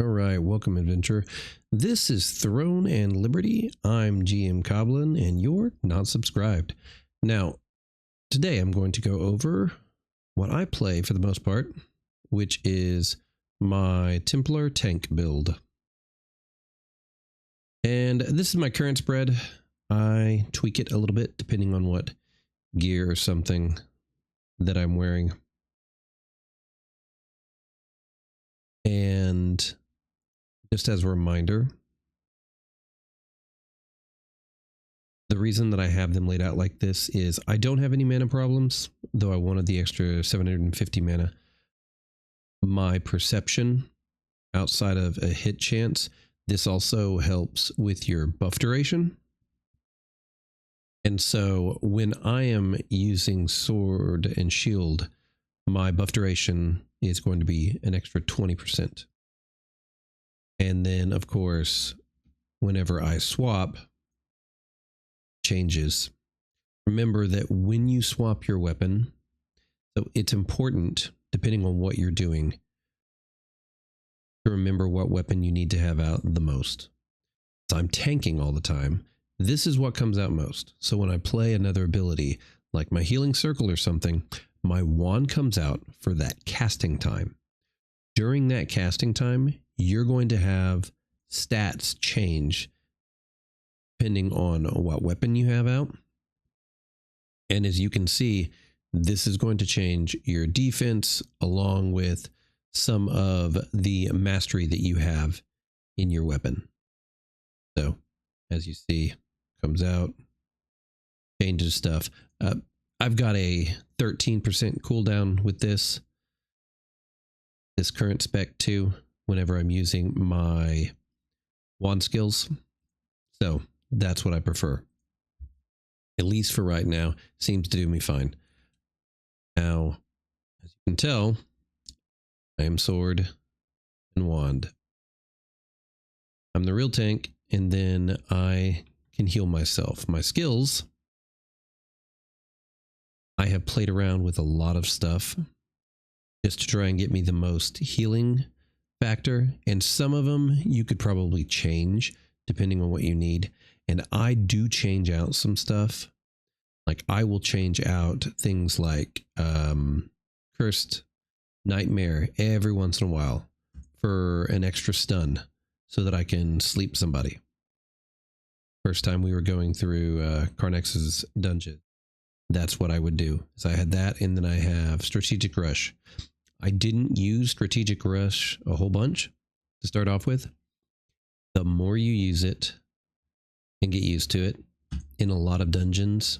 All right, welcome, adventure. This is Throne and Liberty. I'm GM Goblin, and you're not subscribed. Now, today I'm going to go over what I play for the most part, which is my Templar tank build. And this is my current spread. I tweak it a little bit depending on what gear or something that I'm wearing. And just as a reminder, the reason that I have them laid out like this is I don't have any mana problems, though I wanted the extra 750 mana. My perception outside of a hit chance, this also helps with your buff duration. And so when I am using sword and shield, my buff duration is going to be an extra 20%. And then, of course, whenever I swap, changes. Remember that when you swap your weapon, so it's important, depending on what you're doing, to remember what weapon you need to have out the most. So I'm tanking all the time. This is what comes out most. So when I play another ability, like my healing circle or something, my wand comes out for that casting time. During that casting time, you're going to have stats change depending on what weapon you have out. And as you can see, this is going to change your defense along with some of the mastery that you have in your weapon. So as you see, comes out, changes stuff. I've got a 13% cooldown with this current spec too, whenever I'm using my wand skills. So that's what I prefer. At least for right now, seems to do me fine. Now, as you can tell, I am sword and wand. I'm the real tank, and then I can heal myself. My skills, I have played around with a lot of stuff just to try and get me the most healing factor, and some of them you could probably change depending on what you need. And I do change out some stuff. Like I will change out things like Cursed Nightmare every once in a while for an extra stun so that I can sleep somebody. First time we were going through Carnex's dungeon, that's what I would do. So I had that, and then I have Strategic Rush. I didn't use Strategic Rush a whole bunch to start off with. The more you use it and get used to it in a lot of dungeons,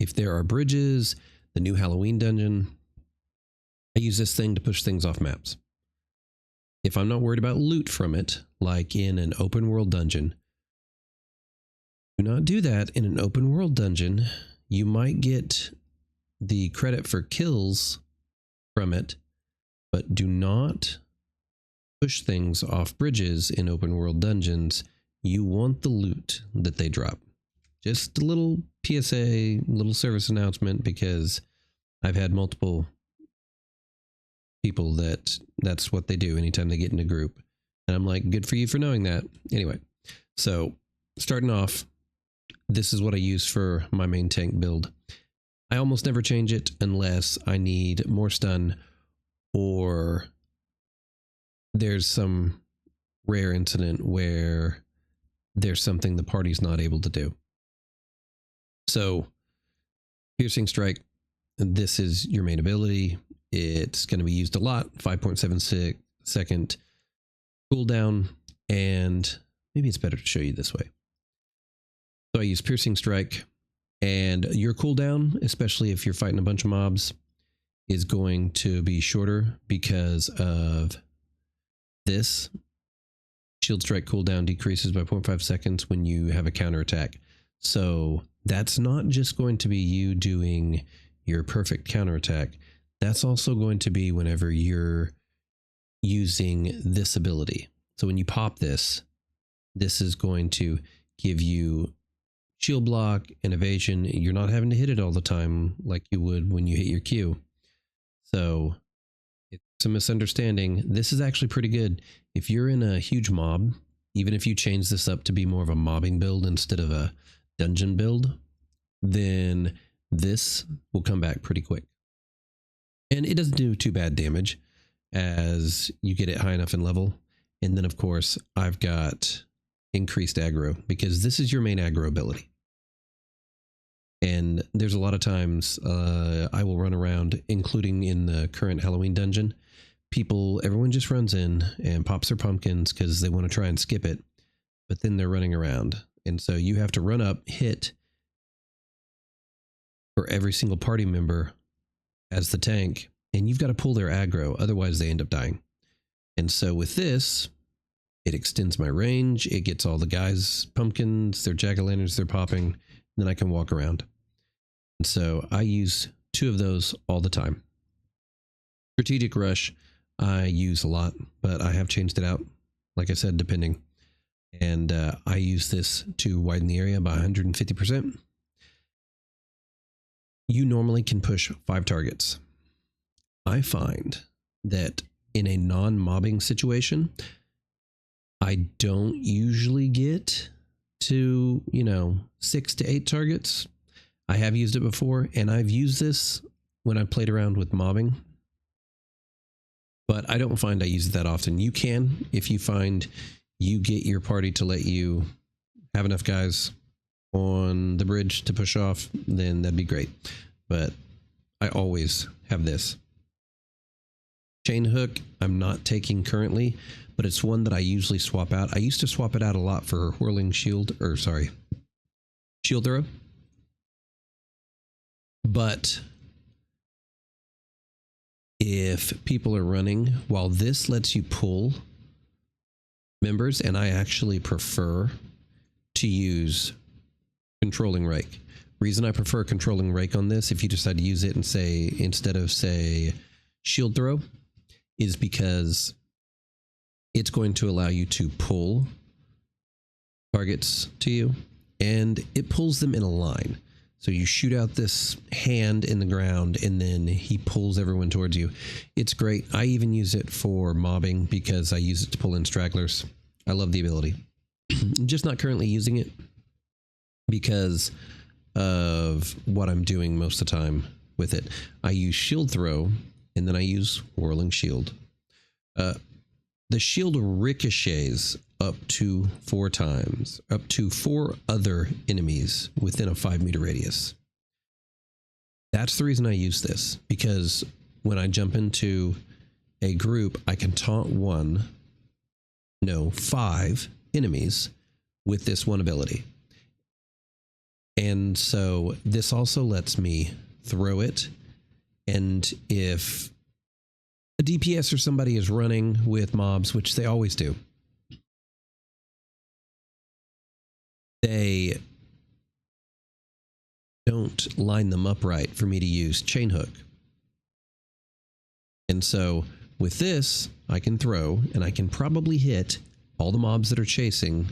if there are bridges, the new Halloween dungeon, I use this thing to push things off maps. If I'm not worried about loot from it, like in an open world dungeon, do not do that in an open world dungeon. You might get the credit for kills from it, but do not push things off bridges in open world dungeons. You want the loot that they drop. Just a little PSA, little service announcement, because I've had multiple people that's what they do anytime they get in a group. And I'm like, good for you for knowing that. Anyway, so starting off, this is what I use for my main tank build. I almost never change it unless I need more stun or there's some rare incident where there's something the party's not able to do. So Piercing Strike, this is your main ability. It's going to be used a lot, 5.76 second cooldown, and maybe it's better to show you this way. So I use Piercing Strike, and your cooldown, especially if you're fighting a bunch of mobs, is going to be shorter because of this. Shield Strike cooldown decreases by 0.5 seconds when you have a counterattack. So that's not just going to be you doing your perfect counterattack. That's also going to be whenever you're using this ability. So when you pop this, this is going to give you shield block and evasion. You're not having to hit it all the time like you would when you hit your Q. So it's a misunderstanding. This is actually pretty good if you're in a huge mob, even if you change this up to be more of a mobbing build instead of a dungeon build, then this will come back pretty quick. And it doesn't do too bad damage as you get it high enough in level. And then, of course, I've got increased aggro because this is your main aggro ability. And there's a lot of times I will run around, including in the current Halloween dungeon. Everyone just runs in and pops their pumpkins because they want to try and skip it. But then they're running around. And so you have to run up, hit for every single party member as the tank. And you've got to pull their aggro. Otherwise, they end up dying. And so with this, it extends my range. It gets all the guys' pumpkins, their jack-o'-lanterns they're popping. And then I can walk around. And so I use 2 of those all the time. Strategic Rush, I use a lot, but I have changed it out, like I said, depending. And I use this to widen the area by 150%. You normally can push 5 targets. I find that in a non-mobbing situation, I don't usually get to, 6 to 8 targets. I have used it before, and I've used this when I played around with mobbing. But I don't find I use it that often. You can, if you find you get your party to let you have enough guys on the bridge to push off, then that'd be great. But I always have this. Chain hook, I'm not taking currently, but it's one that I usually swap out. I used to swap it out a lot for whirling shield throw. But if people are running, while this lets you pull members, and I actually prefer to use controlling rake. Reason I prefer controlling rake on this, if you decide to use it and say, instead of say shield throw, is because it's going to allow you to pull targets to you, and it pulls them in a line. So you shoot out this hand in the ground, and then he pulls everyone towards you. It's great. I even use it for mobbing because I use it to pull in stragglers. I love the ability. I'm just not currently using it because of what I'm doing most of the time with it. I use shield throw, and then I use whirling shield. The shield ricochets up to 4 times, up to 4 other enemies within a 5-meter radius. That's the reason I use this, because when I jump into a group, I can taunt 5 enemies with this one ability. And so this also lets me throw it. And if a DPS or somebody is running with mobs, which they always do, they don't line them up right for me to use chain hook. And so with this, I can throw, and I can probably hit all the mobs that are chasing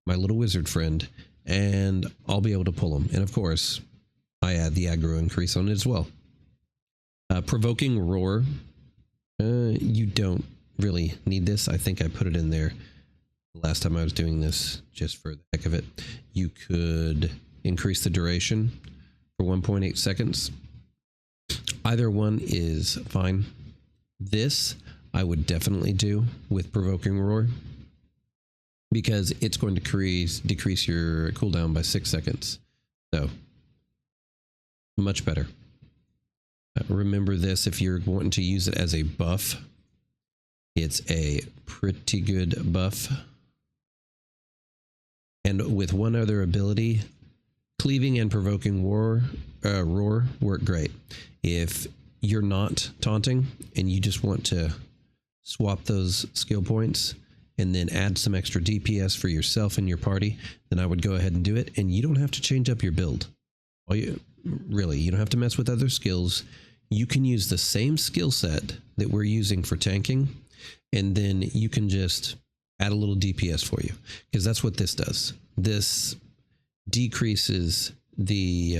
my little wizard friend, and I'll be able to pull them. And of course, I add the aggro increase on it as well. Provoking roar. You don't really need this. I think I put it in there the last time I was doing this just for the heck of it. You could increase the duration for 1.8 seconds. Either one is fine. This I would definitely do with provoking roar because it's going to decrease your cooldown by 6 seconds. So much better. Remember this, if you're wanting to use it as a buff, it's a pretty good buff. And with one other ability, cleaving and provoking roar work great. If you're not taunting and you just want to swap those skill points and then add some extra DPS for yourself and your party, then I would go ahead and do it. And you don't have to change up your build. You don't have to mess with other skills. You can use the same skill set that we're using for tanking, and then you can just add a little DPS for you, because that's what this does. This decreases the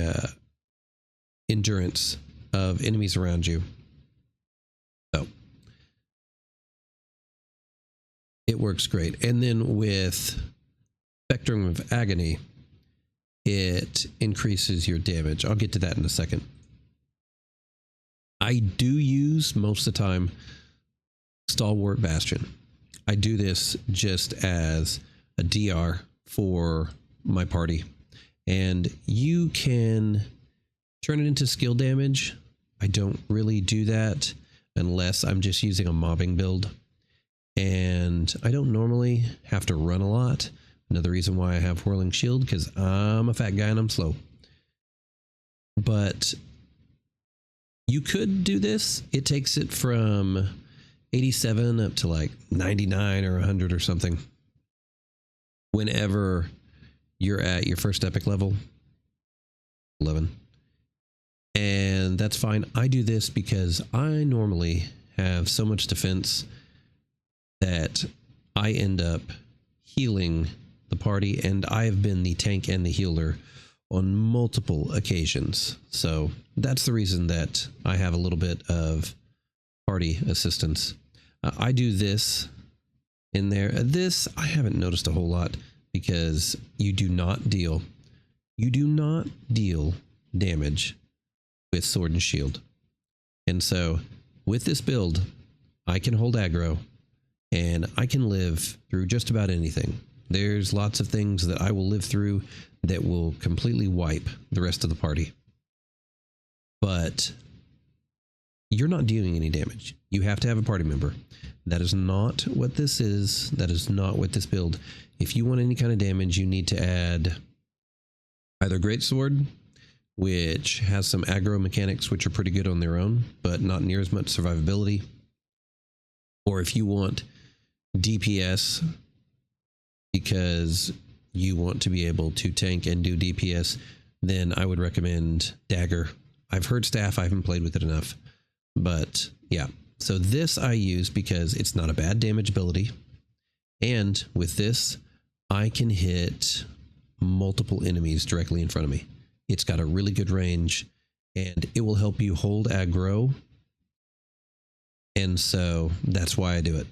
endurance of enemies around you. So it works great. And then with Spectrum of Agony, it increases your damage. I'll get to that in a second. I do use most of the time Stalwart Bastion. I do this just as a DR for my party. And you can turn it into skill damage. I don't really do that unless I'm just using a mobbing build. And I don't normally have to run a lot. Another reason why I have Whirling Shield, because I'm a fat guy and I'm slow. But you could do this. It takes it from 87 up to like 99 or 100 or something. Whenever you're at your first epic level, 11. And that's fine. I do this because I normally have so much defense that I end up healing the party, and I have been the tank and the healer on multiple occasions. So that's the reason that I have a little bit of party assistance. I do this in there. This I haven't noticed a whole lot because you do not deal damage with sword and shield. And so with this build, I can hold aggro and I can live through just about anything. There's lots of things that I will live through that will completely wipe the rest of the party. But you're not dealing any damage. You have to have a party member. That is not what this is. That is not what this build. If you want any kind of damage, you need to add either Greatsword, which has some aggro mechanics which are pretty good on their own, but not near as much survivability. Or if you want DPS, because you want to be able to tank and do DPS, then I would recommend Dagger. I've heard Staff, I haven't played with it enough, but yeah. So this I use because it's not a bad damage ability, and with this I can hit multiple enemies directly in front of me. It's got a really good range, and it will help you hold aggro, and so that's why I do it.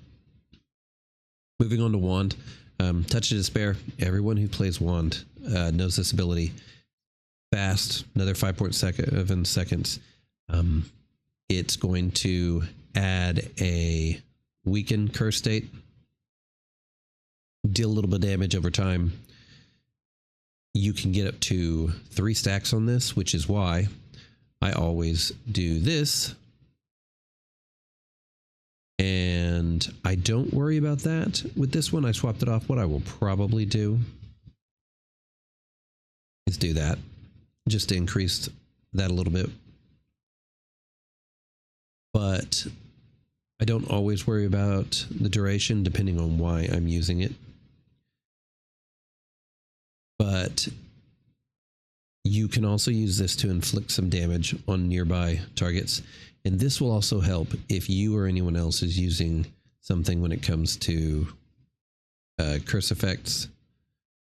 Moving on to Wand. Touch of Despair. Everyone who plays Wand knows this ability. Fast, another 5.7 seconds. It's going to add a weaken curse state. Deal a little bit of damage over time. You can get up to 3 stacks on this, which is why I always do this. And I don't worry about that. With this one, I swapped it off. What I will probably do is do that, just to increase that a little bit. But I don't always worry about the duration, depending on why I'm using it. But you can also use this to inflict some damage on nearby targets. And this will also help if you or anyone else is using something when it comes to curse effects,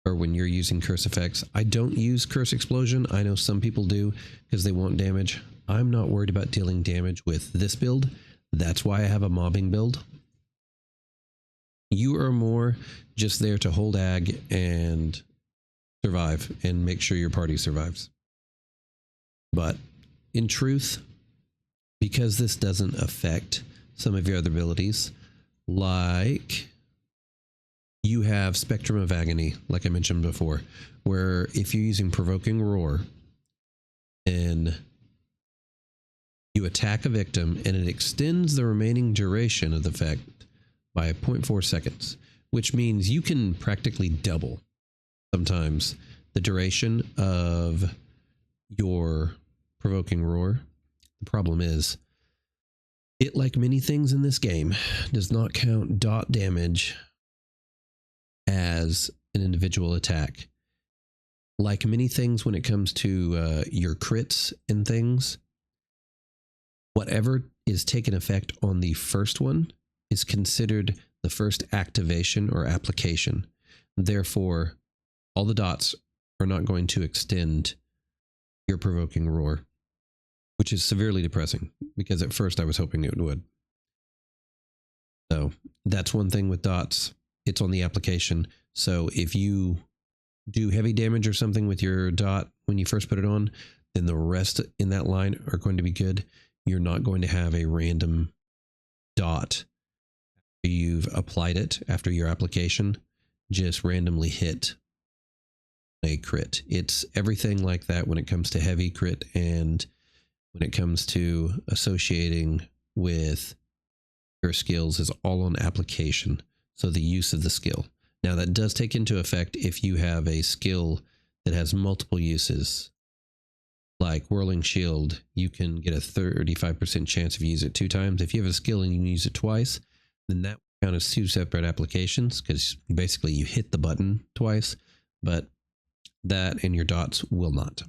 or when you're using curse effects. I don't use Curse Explosion. I know some people do because they want damage. I'm not worried about dealing damage with this build. That's why I have a mobbing build. You are more just there to hold ag and survive and make sure your party survives. But in truth, because this doesn't affect some of your other abilities, like you have Spectrum of Agony, like I mentioned before, where if you're using Provoking Roar, then you attack a victim and it extends the remaining duration of the effect by 0.4 seconds, which means you can practically double sometimes the duration of your Provoking Roar. The problem is, it, like many things in this game, does not count dot damage as an individual attack. Like many things when it comes to your crits and things, whatever is taken effect on the first one is considered the first activation or application. Therefore, all the dots are not going to extend your Provoking Roar, which is severely depressing because at first I was hoping it would. So that's one thing with dots. it's on the application. So if you do heavy damage or something with your dot when you first put it on, then the rest in that line are going to be good. You're not going to have a random dot after you've applied it, after your application, just randomly hit a crit. It's everything like that when it comes to heavy crit and when it comes to associating with your skills is all on application. So the use of the skill. Now that does take into effect if you have a skill that has multiple uses. Like Whirling Shield, you can get a 35% chance if you use it 2 times. If you have a skill and you can use it twice, then that will count as 2 separate applications because basically you hit the button twice, but that and your dots will not.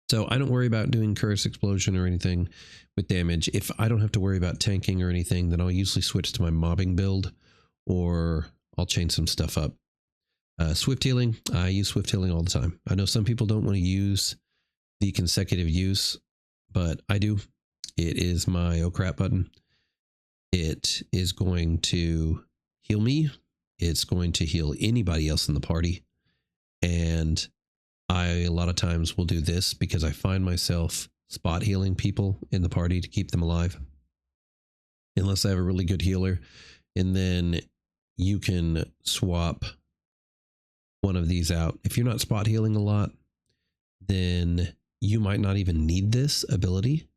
So I don't worry about doing Curse Explosion or anything with damage. If I don't have to worry about tanking or anything, then I'll usually switch to my mobbing build or I'll change some stuff up. Swift Healing, I use Swift Healing all the time. I know some people don't want to use the consecutive use, but I do. It is my oh crap button. It is going to heal me. It's going to heal anybody else in the party. And I a lot of times will do this because I find myself spot healing people in the party to keep them alive. Unless I have a really good healer. And then you can swap one of these out. If you're not spot healing a lot, then you might not even need this ability.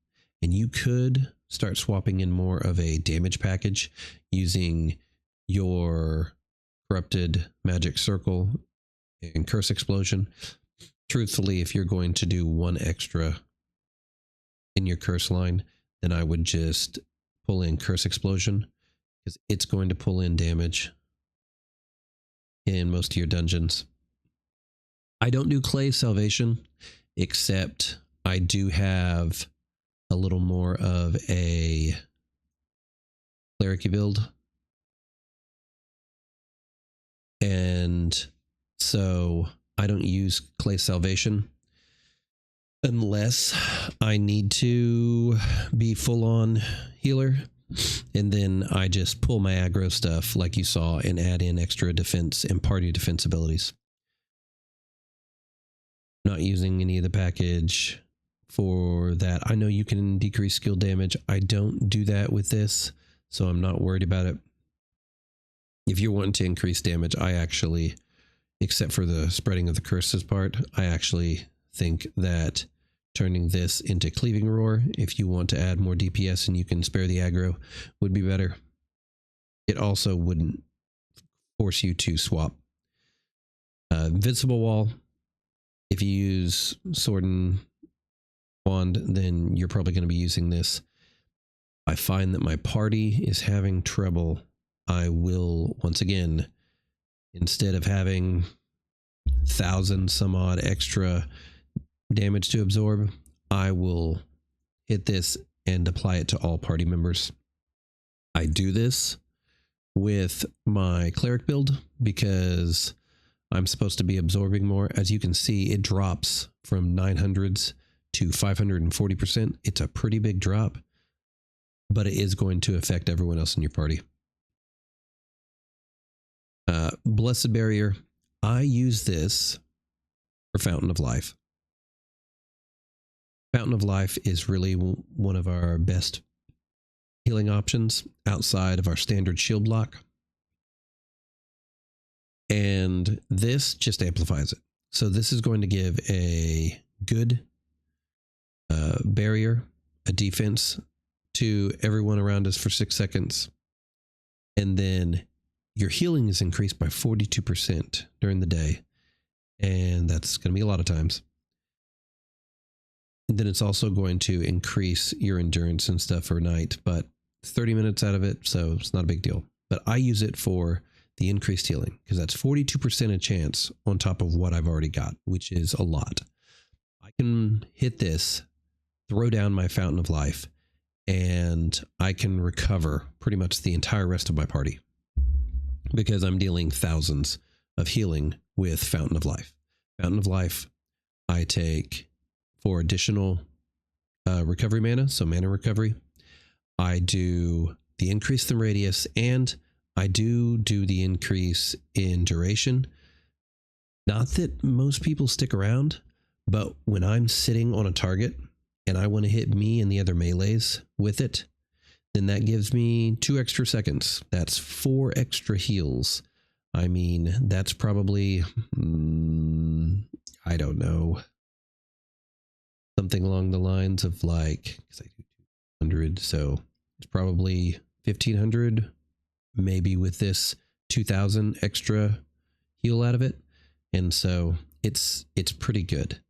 And you could start swapping in more of a damage package using your Corrupted Magic Circle and Curse Explosion. Truthfully, if you're going to do 1 extra in your curse line, then I would just pull in Curse Explosion because it's going to pull in damage in most of your dungeons. I don't do Clay Salvation, except I do have a little more of a cleric build. And so I don't use Clay Salvation unless I need to be full on healer. And then I just pull my aggro stuff like you saw and add in extra defense and party defense abilities. Not using any of the package for that. I know you can decrease skill damage. I don't do that with this, so I'm not worried about it. If you're wanting to increase damage, I actually, except for the spreading of the curses part, I actually think that turning this into Cleaving Roar, if you want to add more DPS and you can spare the aggro, would be better. It also wouldn't force you to swap. Invincible Wall, if you use Sword and Wand, then you're probably going to be using this. I find that my party is having trouble. I will, once again, instead of having 1,000 some odd extra damage to absorb, I will hit this and apply it to all party members. I do this with my cleric build because I'm supposed to be absorbing more. As you can see, it drops from 900s to 540%. It's a pretty big drop, but it is going to affect everyone else in your party. Blessed Barrier, I use this for Fountain of Life. Fountain of Life is really one of our best healing options outside of our standard shield block. And this just amplifies it. So this is going to give a good barrier, a defense to everyone around us for 6 seconds. And then your healing is increased by 42% during the day. And that's going to be a lot of times. And then it's also going to increase your endurance and stuff for night, but 30 minutes out of it, so it's not a big deal. But I use it for the increased healing because that's 42% a chance on top of what I've already got, which is a lot. I can hit this, throw down my Fountain of Life, and I can recover pretty much the entire rest of my party because I'm dealing thousands of healing with Fountain of Life. Fountain of Life, I take for additional recovery mana, so mana recovery. I do the increase in radius, and I do the increase in duration. Not that most people stick around, but when I'm sitting on a target and I want to hit me and the other melees with it, then that gives me 2 extra seconds. That's 4 extra heals. I mean, that's probably, I don't know, something along the lines of like, because I do 200, so it's probably 1,500, maybe with this 2,000 extra heal out of it. And so it's pretty good.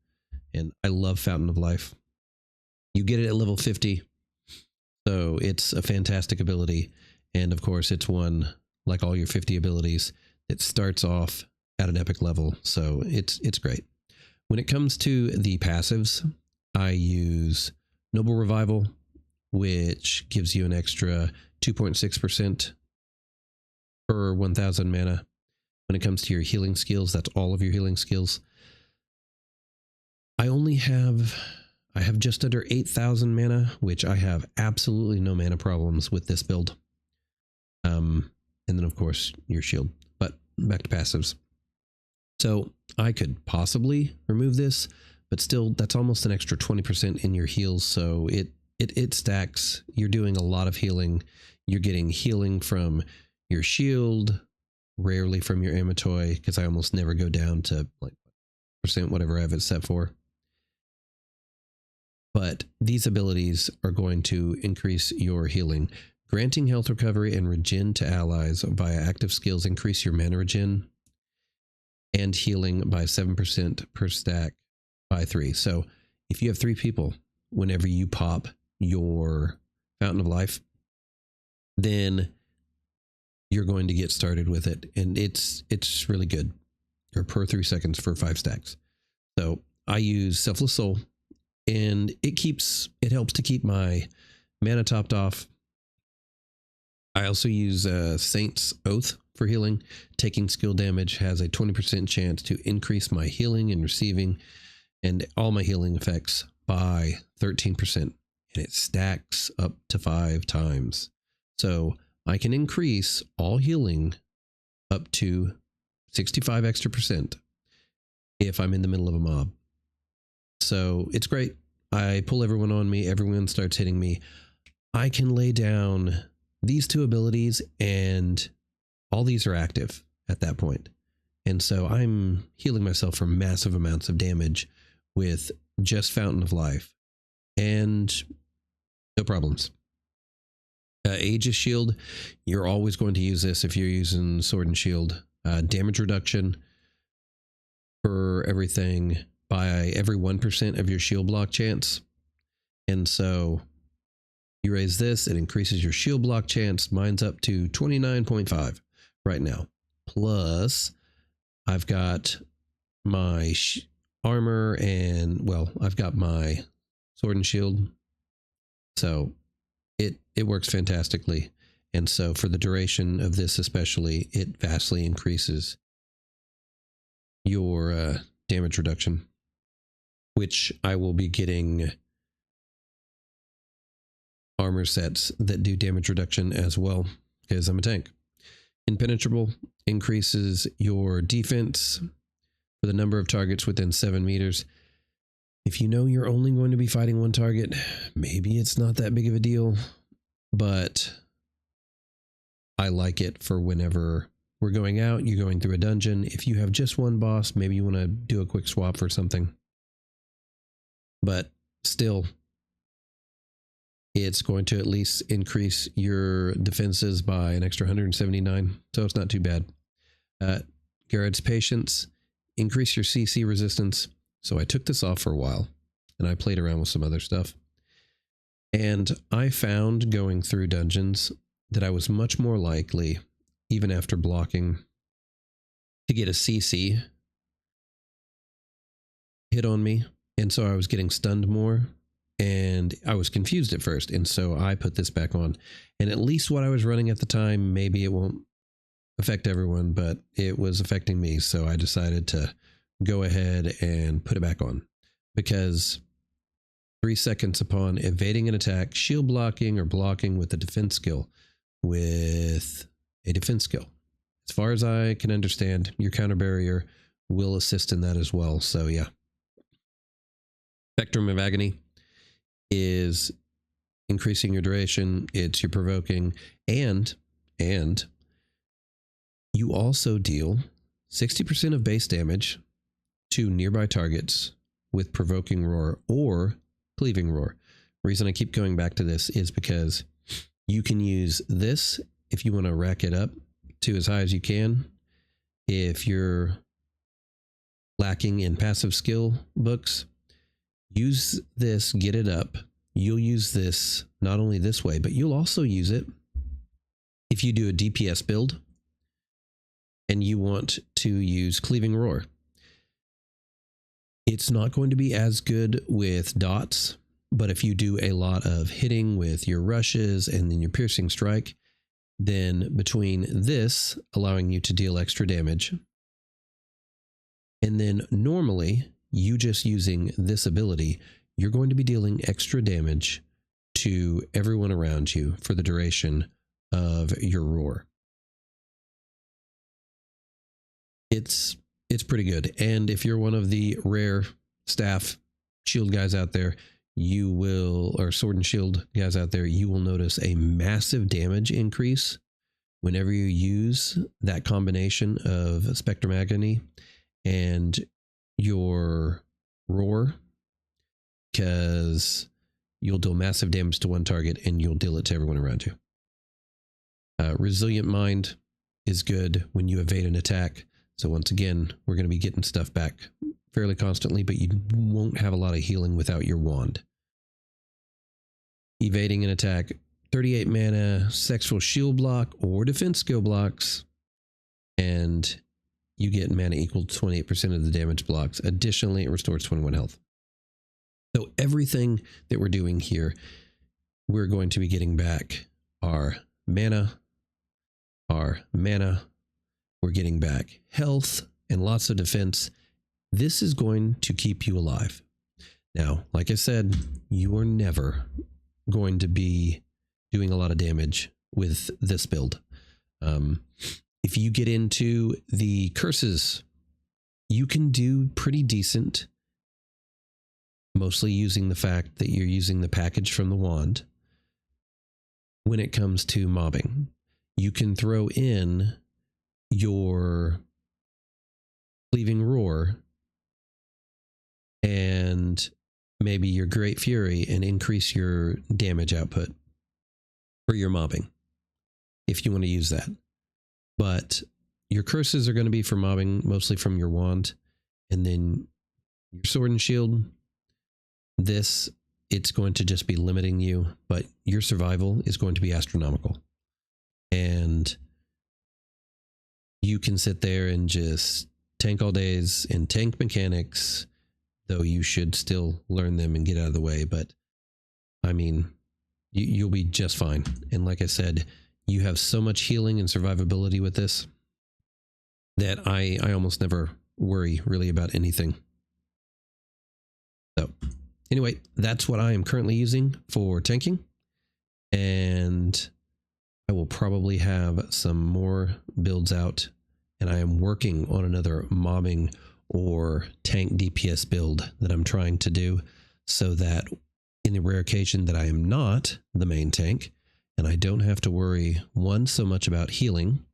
And I love Fountain of Life. You get it at level 50. So it's a fantastic ability. And of course, it's one, like all your 50 abilities, it starts off at an epic level. So it's great. When it comes to the passives, I use Noble Revival, which gives you an extra 2.6% per 1,000 mana. When it comes to your healing skills, that's all of your healing skills. I have just under 8,000 mana, which I have absolutely no mana problems with this build. And then of course your shield, but back to passives. So I could possibly remove this, but still that's almost an extra 20% in your heals. So it stacks. You're doing a lot of healing. You're getting healing from your shield, rarely from your Amatoy, because I almost never go down to like percent whatever I have it set for. But these abilities are going to increase your healing. Granting health recovery and regen to allies via active skills increase your mana regen and healing by 7% per stack by 3. So if you have 3 people, whenever you pop your Fountain of Life, then you're going to get started with it. And it's really good. Or per 3 seconds for 5 stacks. So I use Selfless Soul, and it helps to keep my mana topped off. I also use Saint's Oath for healing. Taking skill damage has a 20% chance to increase my healing and receiving and all my healing effects by 13%. And it stacks up to 5 times. So I can increase all healing up to 65 extra percent if I'm in the middle of a mob. So it's great. I pull everyone on me. Everyone starts hitting me. I can lay down these 2 abilities and all these are active at that point. And so I'm healing myself for massive amounts of damage with just Fountain of Life and no problems. Aegis Shield, you're always going to use this if you're using Sword and Shield. Damage reduction for everything by every 1% of your shield block chance. And so you raise this, it increases your shield block chance. Mine's up to 29.5 right now. Plus, I've got my armor and, well, I've got my Sword and Shield. So it works fantastically. And so for the duration of this especially, it vastly increases your damage reduction, which I will be getting armor sets that do damage reduction as well, because I'm a tank. Impenetrable increases your defense for the number of targets within 7 meters. If you know you're only going to be fighting one target, maybe it's not that big of a deal, but I like it for whenever we're going out, you're going through a dungeon. If you have just one boss, maybe you want to do a quick swap for something. But still, it's going to at least increase your defenses by an extra 179. So it's not too bad. Garrett's Patience, increase your CC resistance. So I took this off for a while and I played around with some other stuff. And I found going through dungeons that I was much more likely, even after blocking, to get a CC hit on me. And so I was getting stunned more. And I was confused at first. And so I put this back on. And at least what I was running at the time, maybe it won't affect everyone, but it was affecting me. So I decided to go ahead and put it back on. Because 3 seconds upon evading an attack, shield blocking, or blocking with a defense skill with a defense skill. As far as I can understand, your counter barrier will assist in that as well. So yeah. Spectrum of Agony is increasing your duration. It's your provoking, and you also deal 60% of base damage to nearby targets with provoking roar or cleaving roar. The reason I keep going back to this is because you can use this if you want to rack it up to as high as you can. If you're lacking in passive skill books, use this, get it up. You'll use this not only this way, but you'll also use it if you do a DPS build and you want to use cleaving roar. It's not going to be as good with dots, but if you do a lot of hitting with your rushes and then your piercing strike, then between this allowing you to deal extra damage, and then normally you just using this ability, you're going to be dealing extra damage to everyone around you for the duration of your roar. It's pretty good. And if you're one of the rare staff shield guys out there, you will, or sword and shield guys out there, you will notice a massive damage increase whenever you use that combination of Spectrum Agony and your roar, because you'll deal massive damage to one target and you'll deal it to everyone around you. Resilient Mind is good when you evade an attack. So once again, we're going to be getting stuff back fairly constantly, but you won't have a lot of healing without your wand. Evading an attack, 38 mana, sexual shield block or defense skill blocks, and you get mana equal to 28% of the damage blocks. Additionally, it restores 21 health. So everything that we're doing here, we're going to be getting back our mana. We're getting back health and lots of defense. This is going to keep you alive. Now, like I said, you are never going to be doing a lot of damage with this build. If you get into the curses, you can do pretty decent, mostly using the fact that you're using the package from the wand. When it comes to mobbing, you can throw in your cleaving roar and maybe your Great Fury and increase your damage output for your mobbing if you want to use that. But your curses are going to be for mobbing, mostly from your wand, and then your sword and shield, this, it's going to just be limiting you, but your survival is going to be astronomical. And you can sit there and just tank all days and tank mechanics, though you should still learn them and get out of the way. But I mean, you'll be just fine. And like I said, you have so much healing and survivability with this that I almost never worry really about anything. So anyway, that's what I am currently using for tanking. And I will probably have some more builds out, and I am working on another mobbing or tank DPS build that I'm trying to do, so that in the rare occasion that I am not the main tank and I don't have to worry, one, so much about healing,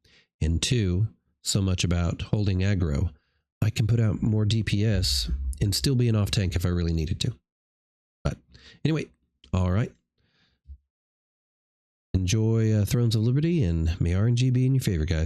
and two, so much about holding aggro, I can put out more DPS and still be an off tank if I really needed to. But anyway, all right. Enjoy Thrones of Liberty, and may RNG be in your favor, guys.